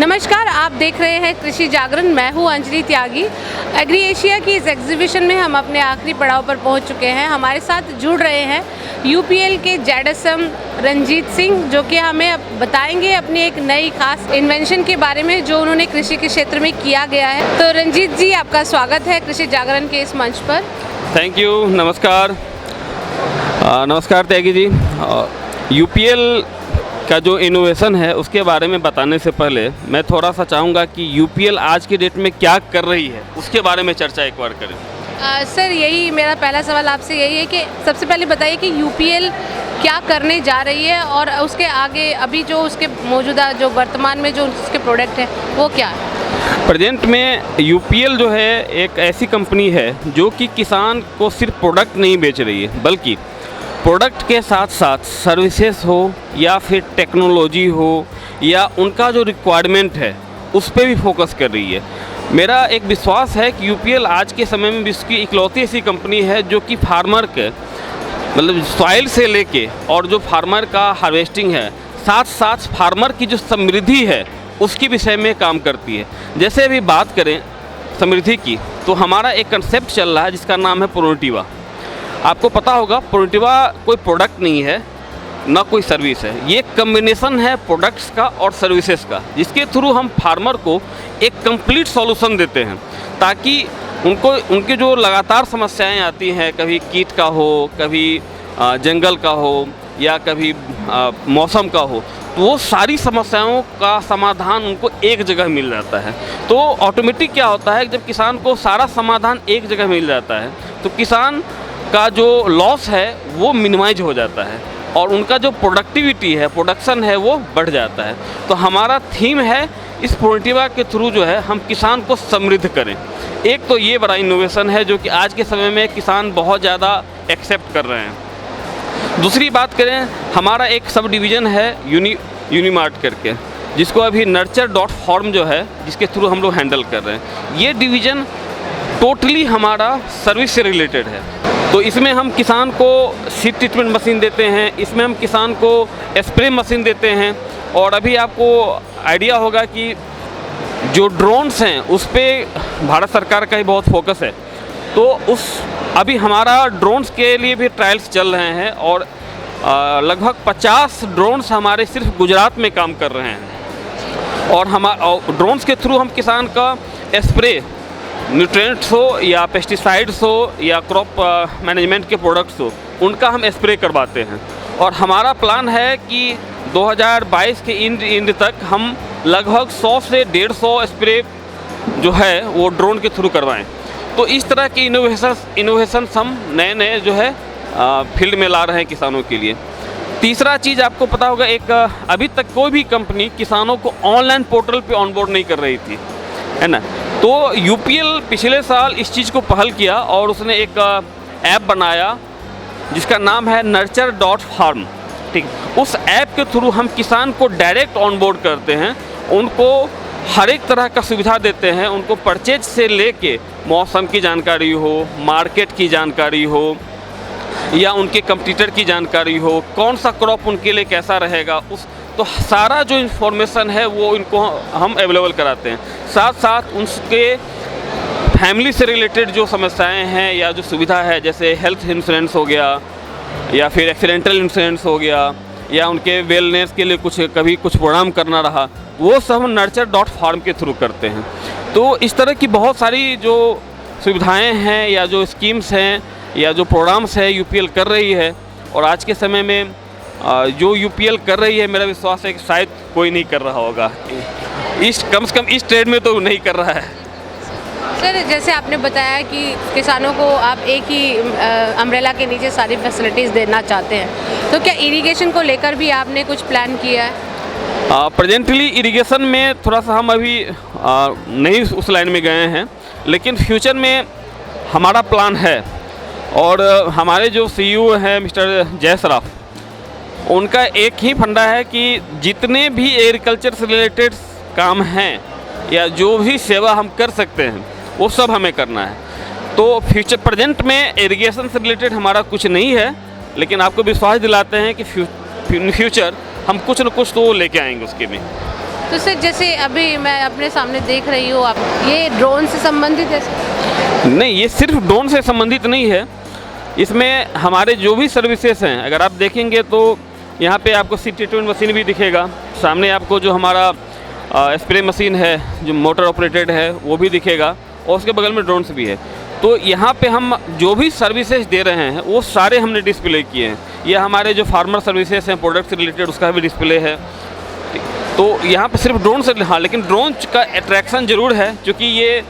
नमस्कार, आप देख रहे हैं कृषि जागरण। मैं हूं अंजलि त्यागी। एग्री एशिया की इस एग्जीबिशन में हम अपने आखिरी पड़ाव पर पहुंच चुके हैं। हमारे साथ जुड़ रहे हैं यूपीएल के जेडएसएम रंजीत सिंह, जो कि हमें बताएंगे अपनी एक नई खास इन्वेंशन के बारे में जो उन्होंने कृषि के क्षेत्र में किया गया है। तो रंजीत जी, आपका स्वागत है कृषि जागरण के इस मंच पर। Thank you. नमस्कार। नमस्कार त्यागी जी। यूपीएल का जो इनोवेशन है उसके बारे में बताने से पहले मैं थोड़ा सा चाहूँगा कि यूपीएल आज की डेट में क्या कर रही है उसके बारे में चर्चा एक बार करें। सर, यही मेरा पहला सवाल आपसे यही है कि सबसे पहले बताइए कि यूपीएल क्या करने जा रही है और उसके आगे अभी जो उसके मौजूदा जो वर्तमान में जो उसके प्रोडक्ट हैं वो क्या है। प्रेजेंट में यूपीएल जो है एक ऐसी कंपनी है जो कि किसान को सिर्फ प्रोडक्ट नहीं बेच रही है, बल्कि प्रोडक्ट के साथ साथ सर्विसेज हो या फिर टेक्नोलॉजी हो या उनका जो रिक्वायरमेंट है उस पर भी फोकस कर रही है। मेरा एक विश्वास है कि यूपीएल आज के समय में विश्व की इकलौती ऐसी कंपनी है जो कि फार्मर के मतलब सॉइल से लेके और जो फार्मर का हार्वेस्टिंग है, साथ साथ फार्मर की जो समृद्धि है उसके विषय में काम करती है। जैसे अभी बात करें समृद्धि की, तो हमारा एक कंसेप्ट चल रहा है जिसका नाम है प्रोनेटिवा। आपको पता होगा प्रोनेटिवा कोई प्रोडक्ट नहीं है ना कोई सर्विस है, ये कम्बिनेशन है प्रोडक्ट्स का और सर्विसेज का, जिसके थ्रू हम फार्मर को एक कंप्लीट सॉल्यूशन देते हैं ताकि उनके जो लगातार समस्याएं आती हैं, कभी कीट का हो, कभी जंगल का हो या कभी मौसम का हो, तो वो सारी समस्याओं का समाधान उनको एक जगह मिल जाता है। तो ऑटोमेटिक क्या होता है, जब किसान को सारा समाधान एक जगह मिल जाता है तो किसान का जो लॉस है वो मिनिमाइज हो जाता है और उनका जो प्रोडक्टिविटी है, प्रोडक्शन है, वो बढ़ जाता है। तो हमारा थीम है इस प्रोनेटिवा के थ्रू जो है हम किसान को समृद्ध करें। एक तो ये बड़ा इनोवेशन है जो कि आज के समय में किसान बहुत ज़्यादा एक्सेप्ट कर रहे हैं। दूसरी बात करें, हमारा एक सब डिवीज़न है यूनिमार्ट करके, जिसको अभी nurture.farm जो है जिसके थ्रू हम लोग हैंडल कर रहे हैं। ये डिवीज़न टोटली हमारा सर्विस से रिलेटेड है। तो इसमें हम किसान को सीड ट्रीटमेंट मशीन देते हैं, इसमें हम किसान को स्प्रे मशीन देते हैं, और अभी आपको आइडिया होगा कि जो ड्रोन्स हैं उस पर भारत सरकार का ही बहुत फोकस है। तो अभी हमारा ड्रोन्स के लिए भी ट्रायल्स चल रहे हैं और लगभग 50 ड्रोन्स हमारे सिर्फ गुजरात में काम कर रहे हैं। और ड्रोन्स के थ्रू हम किसान का स्प्रे, न्यूट्रिएंट्स हो या पेस्टिसाइड्स हो या क्रॉप मैनेजमेंट के प्रोडक्ट्स हो, उनका हम स्प्रे करवाते हैं। और हमारा प्लान है कि 2022 के इंड तक हम लगभग 100 से 150 स्प्रे जो है वो ड्रोन के थ्रू करवाएं। तो इस तरह की इनोवेशंस हम नए जो है फील्ड में ला रहे हैं किसानों के लिए। तीसरा चीज़ आपको पता होगा, एक अभी तक कोई भी कंपनी किसानों को ऑनलाइन पोर्टल पे ऑनबोर्ड नहीं कर रही थी, है ना। तो यूपीएल पिछले साल इस चीज़ को पहल किया और उसने एक ऐप बनाया जिसका नाम है nurture.farm। ठीक, उस ऐप के थ्रू हम किसान को डायरेक्ट ऑनबोर्ड करते हैं, उनको हर एक तरह का सुविधा देते हैं, उनको परचेज से लेके मौसम की जानकारी हो, मार्केट की जानकारी हो या उनके कंपटीटर की जानकारी हो, कौन सा क्रॉप उनके लिए कैसा रहेगा, तो सारा जो इन्फॉर्मेशन है वो इनको हम अवेलेबल कराते हैं। साथ साथ उनके फैमिली से रिलेटेड जो समस्याएं हैं या जो सुविधा है, जैसे हेल्थ इंश्योरेंस हो गया या फिर एक्सीडेंटल इंश्योरेंस हो गया या उनके वेलनेस के लिए कभी कुछ प्रोग्राम करना रहा, वो सब हम nurture.farm के थ्रू करते हैं। तो इस तरह की बहुत सारी जो सुविधाएं हैं या जो स्कीम्स हैं या जो प्रोग्राम्स है यूपीएल कर रही है, और आज के समय में जो यूपीएल कर रही है, मेरा विश्वास है कि शायद कोई नहीं कर रहा होगा, कम से कम इस ट्रेड में तो नहीं कर रहा है। सर, जैसे आपने बताया कि किसानों को आप एक ही अम्ब्रेला के नीचे सारी फैसिलिटीज़ देना चाहते हैं, तो क्या इरिगेशन को लेकर भी आपने कुछ प्लान किया है? प्रेजेंटली इरिगेशन में थोड़ा सा हम अभी नहीं उस लाइन में गए हैं, लेकिन फ्यूचर में हमारा प्लान है। और हमारे जो सीईओ हैं मिस्टर जय सराफ, उनका एक ही फंडा है कि जितने भी एग्रीकल्चर से रिलेटेड काम हैं या जो भी सेवा हम कर सकते हैं वो सब हमें करना है। तो फ्यूचर प्रेजेंट में इरिगेशन से रिलेटेड हमारा कुछ नहीं है, लेकिन आपको विश्वास दिलाते हैं कि फ्यूचर हम कुछ न कुछ तो लेके आएंगे उसके में। तो सर जैसे अभी मैं अपने सामने देख रही हूँ, आप ये ड्रोन से संबंधित है? नहीं, ये सिर्फ ड्रोन से संबंधित नहीं है। इसमें हमारे जो भी सर्विसेज हैं, अगर आप देखेंगे तो यहाँ पे आपको सीट ट्रीटमेंट मशीन भी दिखेगा, सामने आपको जो हमारा स्प्रे मशीन है जो मोटर ऑपरेटेड है वो भी दिखेगा, और उसके बगल में ड्रोन्स भी है। तो यहाँ पे हम जो भी सर्विसेज दे रहे हैं वो सारे हमने डिस्प्ले किए हैं। ये हमारे जो फार्मर सर्विसेज हैं प्रोडक्ट से रिलेटेड, उसका भी डिस्प्ले है। तो यहाँ पे सिर्फ ड्रोन से, हाँ, लेकिन ड्रोन का अट्रैक्शन ज़रूर है क्योंकि ये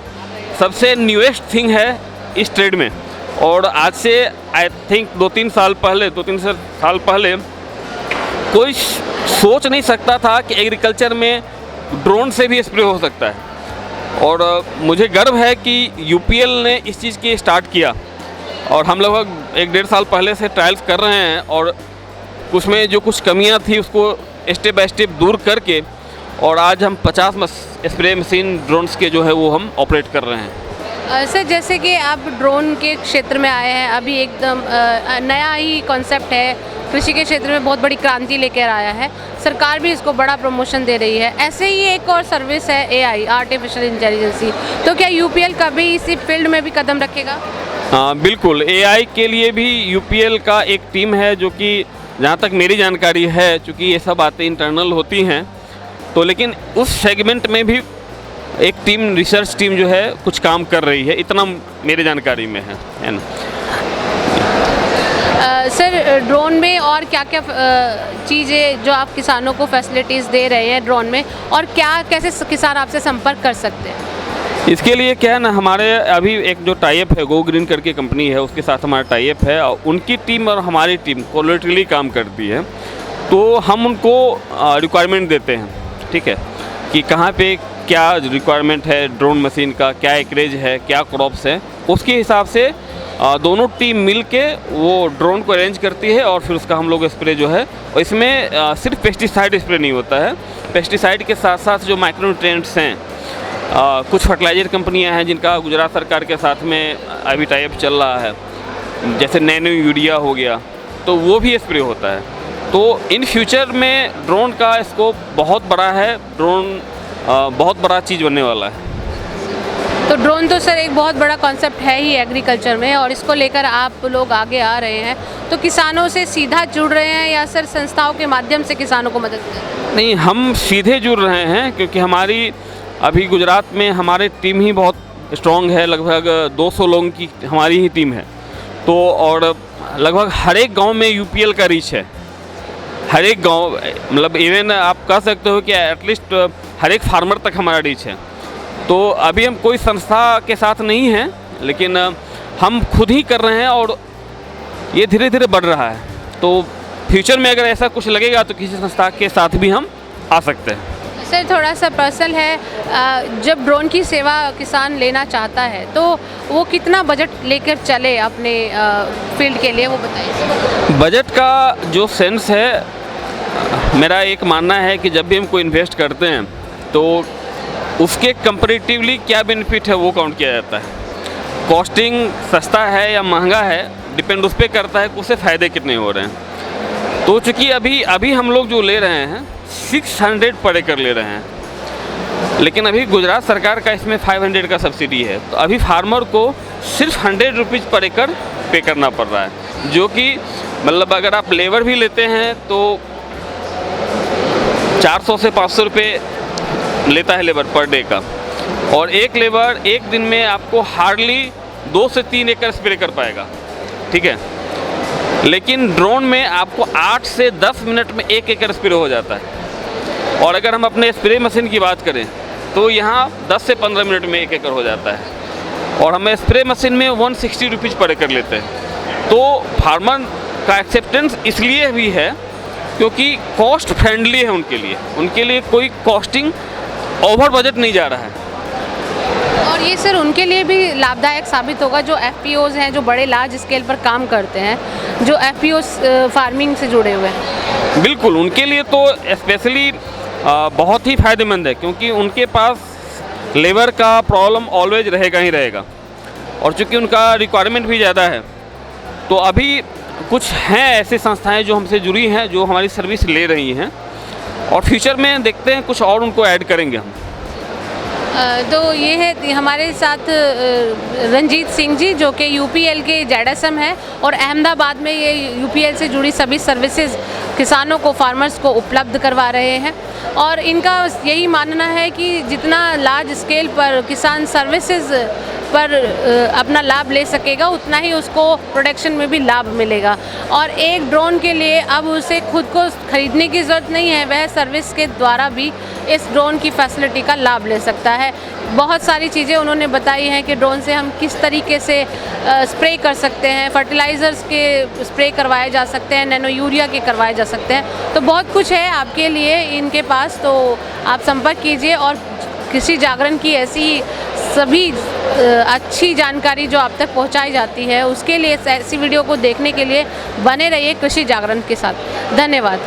सबसे न्यूएस्ट थिंग है इस ट्रेड में। और आज से आई थिंक 2-3 साल पहले कोई सोच नहीं सकता था कि एग्रीकल्चर में ड्रोन से भी स्प्रे हो सकता है। और मुझे गर्व है कि यूपीएल ने इस चीज़ की स्टार्ट किया, और हम लगभग 1-1.5 साल पहले से ट्रायल्स कर रहे हैं, और उसमें जो कुछ कमियां थी उसको स्टेप बाय स्टेप दूर करके, और आज हम 50 स्प्रे मशीन ड्रोन्स के जो है वो हम ऑपरेट कर रहे हैं। सर जैसे कि आप ड्रोन के क्षेत्र में आए हैं, अभी एकदम नया ही कॉन्सेप्ट है, कृषि के क्षेत्र में बहुत बड़ी क्रांति लेकर आया है, सरकार भी इसको बड़ा प्रमोशन दे रही है। ऐसे ही एक और सर्विस है एआई, आर्टिफिशियल इंटेलिजेंसी, तो क्या यूपीएल कभी इसी फील्ड में भी कदम रखेगा? हाँ बिल्कुल, एआई के लिए भी यूपीएल का एक टीम है जो कि जहाँ तक मेरी जानकारी है, चूँकि ये सब बातें इंटरनल होती हैं, तो लेकिन उस सेगमेंट में भी एक टीम, रिसर्च टीम जो है कुछ काम कर रही है, इतना मेरी जानकारी में है ना। सर ड्रोन में और क्या क्या चीज़ें जो आप किसानों को फैसिलिटीज़ दे रहे हैं ड्रोन में, और क्या कैसे किसान आपसे संपर्क कर सकते हैं? इसके लिए क्या है ना, हमारे अभी एक जो टाइप है गो ग्रीन करके कंपनी है, उसके साथ हमारा टाइप है, और उनकी टीम और हमारी टीम कोलैटरली काम करती है। तो हम उनको रिक्वायरमेंट देते हैं, ठीक है, कि कहाँ पे क्या रिक्वायरमेंट है ड्रोन मशीन का, क्या एकरेज है, क्या क्रॉप्स है, उसके हिसाब से दोनों टीम मिल के वो ड्रोन को अरेंज करती है, और फिर उसका हम लोग स्प्रे जो है, और इसमें सिर्फ पेस्टिसाइड स्प्रे नहीं होता है, पेस्टिसाइड के साथ साथ जो माइक्रोन्यूट्रिएंट्स हैं, कुछ फर्टिलाइजर कंपनियां हैं जिनका गुजरात सरकार के साथ में अभी टाइप चल रहा है, जैसे नैनो यूरिया हो गया, तो वो भी स्प्रे होता है। तो इन फ्यूचर में ड्रोन का स्कोप बहुत बड़ा है, ड्रोन बहुत बड़ा चीज़ बनने वाला है। तो ड्रोन तो सर एक बहुत बड़ा कॉन्सेप्ट है ही एग्रीकल्चर में, और इसको लेकर आप लोग आगे आ रहे हैं, तो किसानों से सीधा जुड़ रहे हैं या सर संस्थाओं के माध्यम से किसानों को मदद कर रहे हैं? नहीं, हम सीधे जुड़ रहे हैं क्योंकि हमारी अभी गुजरात में हमारी टीम ही बहुत स्ट्रॉन्ग है, लगभग 200 लोगों की हमारी ही टीम है। तो और लगभग हर एक गाँव में यूपीएल का रीच है, हर एक गाँव, मतलब इवन आप कह सकते हो कि एटलीस्ट हर एक फार्मर तक हमारा रीच है। तो अभी हम कोई संस्था के साथ नहीं हैं, लेकिन हम खुद ही कर रहे हैं, और ये धीरे धीरे बढ़ रहा है। तो फ्यूचर में अगर ऐसा कुछ लगेगा तो किसी संस्था के साथ भी हम आ सकते हैं। सर थोड़ा सा पर्सनल है, जब ड्रोन की सेवा किसान लेना चाहता है तो वो कितना बजट लेकर चले अपने फील्ड के लिए, वो बताइए। बजट का जो सेंस है, मेरा एक मानना है कि जब भी हम कोई इन्वेस्ट करते हैं तो उसके कंपैरेटिवली क्या बेनिफिट है वो काउंट किया जाता है। कॉस्टिंग सस्ता है या महंगा है, डिपेंड उस पर करता है कि उससे फ़ायदे कितने हो रहे हैं। तो चूँकि अभी हम लोग जो ले रहे हैं 600 पर एकड़ ले रहे हैं, लेकिन अभी गुजरात सरकार का इसमें 500 का सब्सिडी है, तो अभी फार्मर को सिर्फ 100 रुपीज़ पर एकड़ पे करना पड़ रहा है, जो कि मतलब अगर आप लेबर भी लेते हैं तो 400 से 500 रुपये लेता है लेबर पर डे का, और एक लेबर एक दिन में आपको हार्डली 2 से 3 एकड़ स्प्रे कर पाएगा, ठीक है। लेकिन ड्रोन में आपको 8 से 10 मिनट में 1 एकड़ स्प्रे हो जाता है। और अगर हम अपने स्प्रे मशीन की बात करें तो यहाँ 10 से 15 मिनट में 1 एकड़ हो जाता है, और हमें स्प्रे मशीन में 160 रुपीज़ पर एकड़ लेते हैं। तो फार्मर का एक्सेप्टेंस इसलिए भी है क्योंकि कॉस्ट फ्रेंडली है उनके लिए कोई कॉस्टिंग ओवर बजट नहीं जा रहा है। और ये सर उनके लिए भी लाभदायक साबित होगा जो एफपीओज हैं, जो बड़े लार्ज स्केल पर काम करते हैं, जो एफपीओ फार्मिंग से जुड़े हुए हैं। बिल्कुल, उनके लिए तो स्पेशली बहुत ही फ़ायदेमंद है, क्योंकि उनके पास लेबर का प्रॉब्लम ऑलवेज रहेगा ही रहेगा, और चूँकि उनका रिक्वायरमेंट भी ज़्यादा है। तो अभी कुछ हैं ऐसी संस्थाएं जो हमसे जुड़ी हैं, जो हमारी सर्विस ले रही हैं, और फ्यूचर में देखते हैं कुछ और उनको ऐड करेंगे हम। तो ये है हमारे साथ रंजीत सिंह जी, जो कि यूपीएल के जेडएसएम है और अहमदाबाद में ये यूपीएल से जुड़ी सभी सर्विसेज किसानों को, फार्मर्स को उपलब्ध करवा रहे हैं। और इनका यही मानना है कि जितना लार्ज स्केल पर किसान सर्विसेज पर अपना लाभ ले सकेगा, उतना ही उसको प्रोडक्शन में भी लाभ मिलेगा। और एक ड्रोन के लिए अब उसे खुद को खरीदने की ज़रूरत नहीं है, वह सर्विस के द्वारा भी इस ड्रोन की फैसिलिटी का लाभ ले सकता है। बहुत सारी चीज़ें उन्होंने बताई हैं कि ड्रोन से हम किस तरीके से स्प्रे कर सकते हैं, फर्टिलाइज़र्स के स्प्रे करवाए जा सकते हैं, नैनो यूरिया के करवाए जा सकते हैं। तो बहुत कुछ है आपके लिए इनके पास, तो आप संपर्क कीजिए। और कृषि जागरण की ऐसी सभी अच्छी जानकारी जो आप तक पहुंचाई जाती है, उसके लिए ऐसी वीडियो को देखने के लिए बने रहिए कृषि जागरण के साथ। धन्यवाद।